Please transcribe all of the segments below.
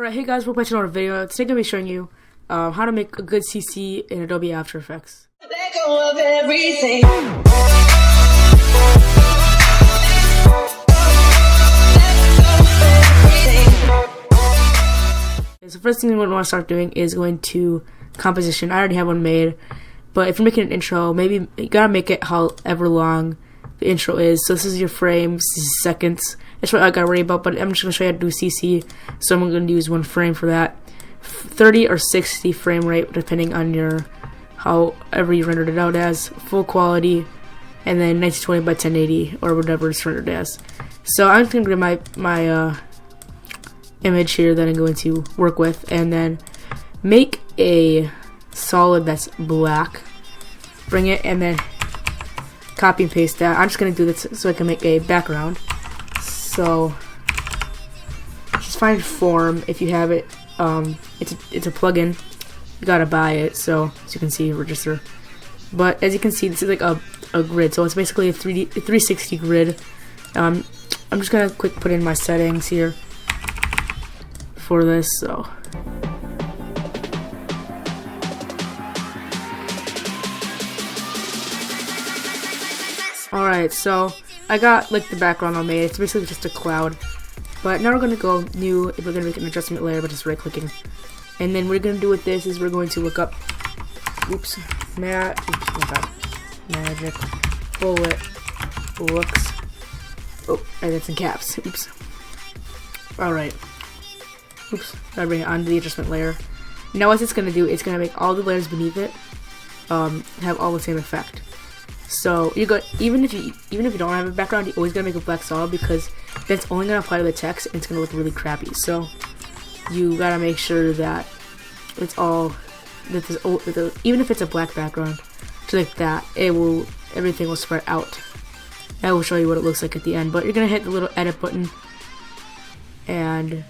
Alright, hey guys, welcome back to another video. Today I'm going to be showing you how to make a good CC in Adobe After Effects. Let go of everything. So first thing we want to start doing is going to composition. I already have one made, but if you're making an intro, maybe you gotta make it however long the intro is. So this is your frames, this is seconds. That's what I gotta worry about, but I'm just gonna show you how to do CC. So I'm gonna use one frame for that. 30 or 60 frame rate, depending on your however you rendered it out as. Full quality, and then 1920 by 1080 or whatever it's rendered as. So I'm just gonna grab my image here that I'm going to work with, and then make a solid that's black. Bring it and then copy and paste that. I'm just gonna do this so I can make a background. So just find form if you have it. It's a plugin. You gotta buy it. So as you can see, register. But as you can see, this is like a grid. So it's basically a 360 grid. I'm just gonna quick put in my settings here for this. So alright, so I got like the background all made. It's basically just a cloud. But now we're gonna go new. We're gonna make an adjustment layer by just right clicking. And then what we're gonna do with this is we're going to look up magic bullet looks. Oh, and it's in caps. Oops. Alright. Oops. Gotta bring it onto the adjustment layer. Now what it's gonna do, it's gonna make all the layers beneath it have all the same effect. So you got even if you don't have a background, you always gotta make a black solid because that's only gonna apply to the text and it's gonna look really crappy. So you gotta make sure that it's all even if it's a black background, just like that, everything will spread out. I will show you what it looks like at the end. But you're gonna hit the little edit button, and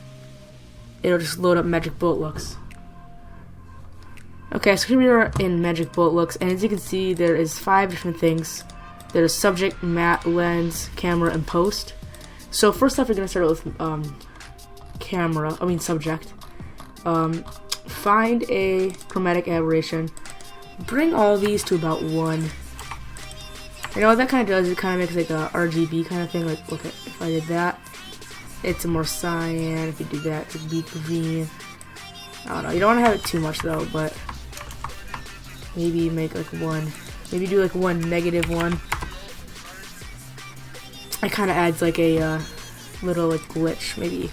it'll just load up Magic Bullet Looks. Okay, so here we are in Magic Bullet Looks, and as you can see, there is 5 different things. There's subject, matte, lens, camera, and post. So first off, we're gonna start with subject. Find a chromatic aberration. Bring all these to about 1. You know what that kind of does? It kind of makes like a RGB kind of thing. Like, look at if I did that, it's a more cyan. If you do that, it's a deep green. I don't know. You don't want to have it too much though, but maybe make like 1. Maybe do like 1 -1. It kind of adds like a little like glitch, maybe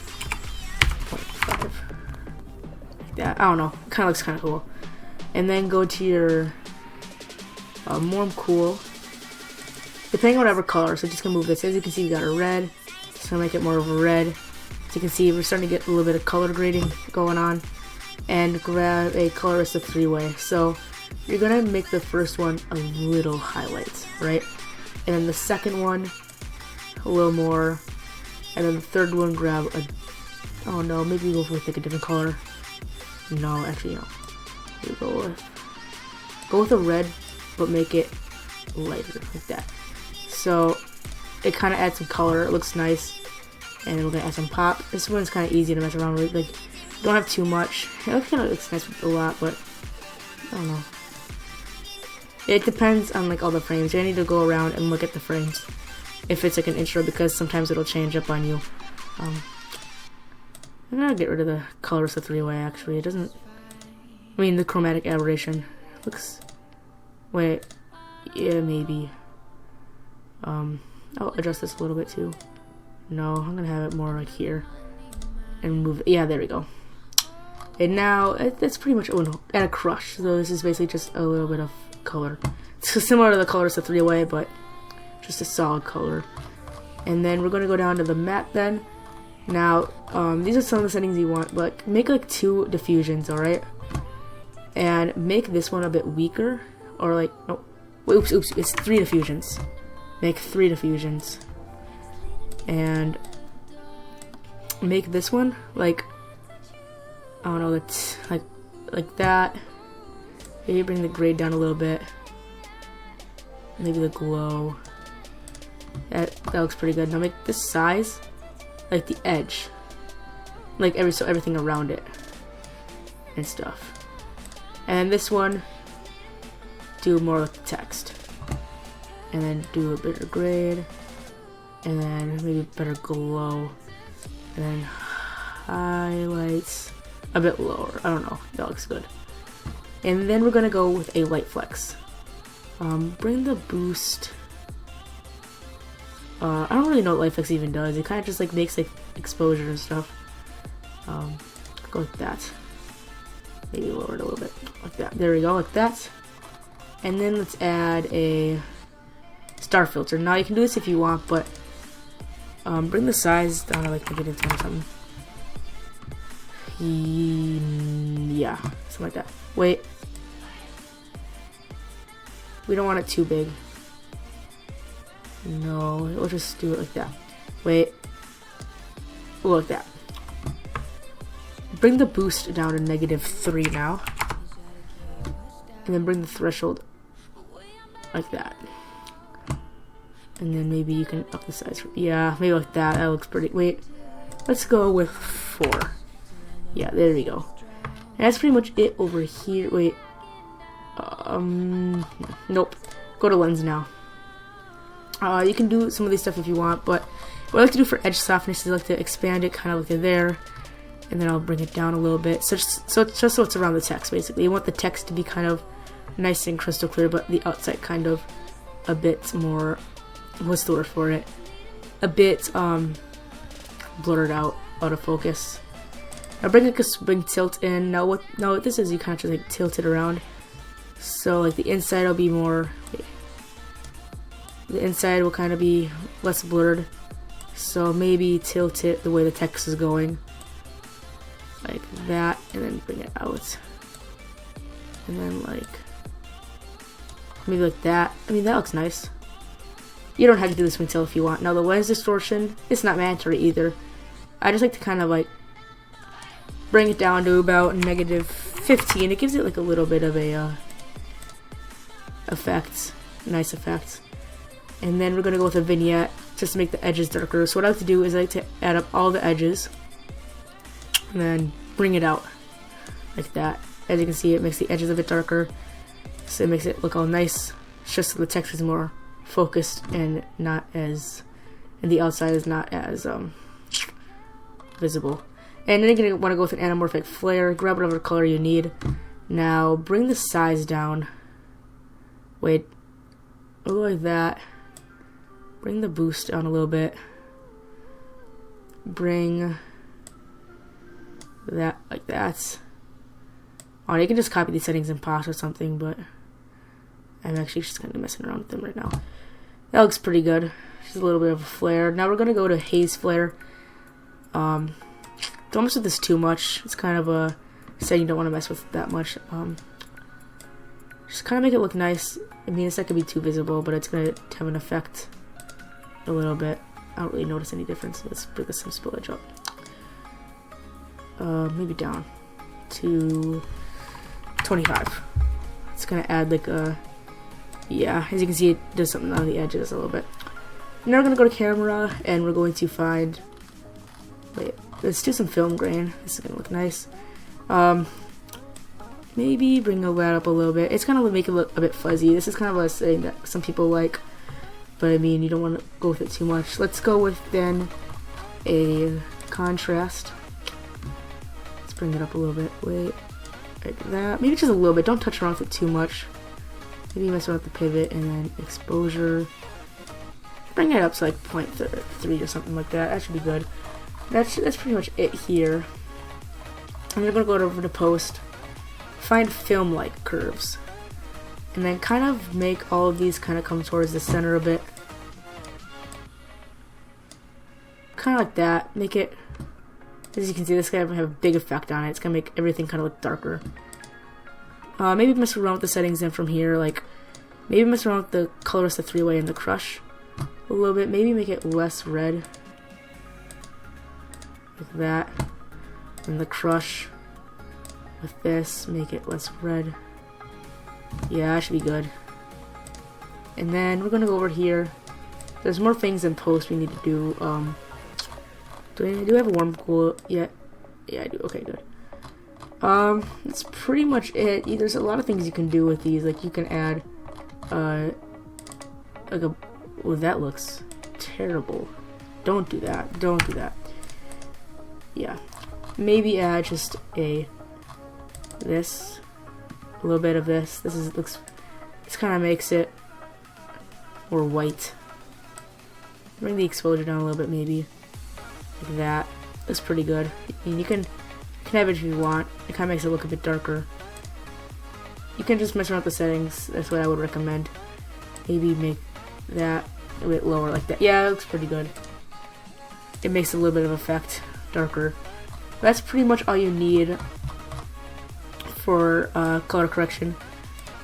0.5, like that. I don't know. Kind of looks kind of cool. And then go to your more cool, depending on whatever color. So just gonna move this. As you can see, we got a red. Just gonna make it more of a red. As you can see, we're starting to get a little bit of color grading going on. And grab a colorist of 3-way. So you're gonna make the first one a little highlights, right? And then the second one a little more, and then the third one grab a, oh no, maybe go for like a different color. No, actually no. You go with a red, but make it lighter like that. So it kind of adds some color. It looks nice, and we're gonna add some pop. This one's kind of easy to mess around with. Like, don't have too much. It kind of looks nice with a lot, but I don't know. It depends on like all the frames. You need to go around and look at the frames if it's like an intro, because sometimes it'll change up on you. I'm gonna get rid of the colors of 3-way. Actually, it doesn't. I mean, the chromatic aberration looks. Wait, yeah, maybe. I'll adjust this a little bit too. No, I'm gonna have it more like here and move it. Yeah, there we go. And now that's pretty much at a crush. So this is basically just a little bit of color. It's similar to the colors of 3-way, but just a solid color. And then we're gonna go down to the matte then. Now, these are some of the settings you want, but make like 2 diffusions, alright? And make this one a bit weaker, or like, no, oops, it's 3 diffusions. Make 3 diffusions. And make this one like, I don't know, that's like that. Maybe bring the grade down a little bit. Maybe the glow. That looks pretty good. Now make this size like the edge. like everything around it and stuff. And this one, do more with the text, and then do a better grade, and then maybe better glow, and then highlights a bit lower. I don't know, that looks good. And then we're gonna go with a light flex. Bring the boost. I don't really know what light flex even does. It kind of just like makes like exposure and stuff. Go with that. Maybe lower it a little bit, like that. There we go, like that. And then let's add a star filter. Now you can do this if you want, but bring the size down to like maybe 10 or something. Yeah, something like that. Wait. We don't want it too big. No, we'll just do it like that. Wait. Like that. Bring the boost down to -3 now. And then bring the threshold like that. And then maybe you can up the size. Yeah, maybe like that. That looks pretty. Wait. Let's go with 4. Yeah, there we go. And that's pretty much it over here. Wait. Nope. Go to lens now. You can do some of these stuff if you want, but what I like to do for edge softness is I like to expand it kind of like there, and then I'll bring it down a little bit. So it's just so it's around the text, basically. You want the text to be kind of nice and crystal clear, but the outside kind of a bit more, what's the word for it? A bit blurred out of focus. I'll bring like a spring tilt in. Now what this is, you kind of just like tilt it around. So like the inside will be more, the inside will kind of be less blurred. So maybe tilt it the way the text is going, like that, and then bring it out, and then like maybe like that. I mean, that looks nice. You don't have to do this until if you want. Now the lens distortion, it's not mandatory either. I just like to kind of like bring it down to about -15. It gives it like a little bit of a effect, nice effect. And then we're gonna go with a vignette just to make the edges darker. So what I like to do is I like to add up all the edges and then bring it out like that. As you can see, it makes the edges a bit darker, so it makes it look all nice. It's just so the text is more focused and not as, and the outside is not as visible. And then you're gonna want to go with an anamorphic flare. Grab whatever color you need. Now bring the size down. Wait, like that. Bring the boost down a little bit. Bring that like that. Oh, you can just copy these settings in POS or something, but I'm actually just kind of messing around with them right now. That looks pretty good. Just a little bit of a flare. Now we're gonna go to haze flare. Don't mess with this too much. It's kind of a setting you don't want to mess with that much. Just kind of make it look nice. I mean, it's not gonna be too visible, but it's gonna have an effect a little bit. I don't really notice any difference. Let's bring some spillage up. Maybe down to 25. It's gonna add like a, yeah, as you can see, it does something on the edges a little bit. Now we're gonna go to camera and we're going to find, wait, let's do some film grain. This is gonna look nice. Maybe bring that up a little bit. It's gonna make it look a bit fuzzy. This is kind of a thing that some people like, but I mean, you don't want to go with it too much. Let's go with then a contrast. Let's bring it up a little bit. Wait, like that. Maybe just a little bit. Don't touch around with it too much. Maybe mess around with the pivot and then exposure. Bring it up to like 0.3 or something like that. That should be good. That's pretty much it here. And we're gonna go over to post. Find film-like curves, and then kind of make all of these kind of come towards the center a bit, kind of like that. Make it, as you can see, this guy have a big effect on it. It's gonna make everything kind of look darker. Maybe mess around with the settings then from here, like maybe mess around with the colorist, the three-way, and the crush a little bit. Maybe make it less red, like that, and the crush. With this, make it less red. Yeah, that should be good. And then we're gonna go over here. There's more things in post we need to do. Do I have a warm cool yet? Yeah, I do. Okay, good. That's pretty much it. There's a lot of things you can do with these. Like you can add, like a. Oh, that looks terrible. Don't do that. Don't do that. Yeah, maybe add just a this, a little bit of this. Looks. This kind of makes it more white. Bring the exposure down a little bit, maybe like that. Looks pretty good. And you can have it if you want. It kind of makes it look a bit darker. You can just mess around with the settings. That's what I would recommend. Maybe make that a bit lower like that. Yeah, it looks pretty good. It makes a little bit of effect darker. That's pretty much all you need for color correction.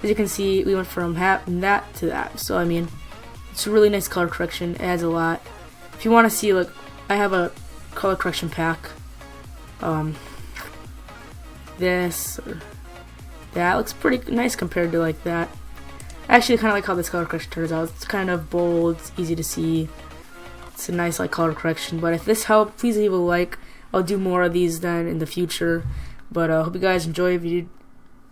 As you can see, we went from that to that. So I mean, it's a really nice color correction. It adds a lot. If you want to see, like, I have a color correction pack. This or that looks pretty nice compared to like that. I actually kind of like how this color correction turns out. It's kind of bold, it's easy to see. It's a nice like color correction. But if this helped, please leave a like. I'll do more of these then in the future. But I hope you guys enjoy. If you did,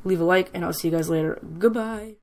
leave a like, and I'll see you guys later. Goodbye.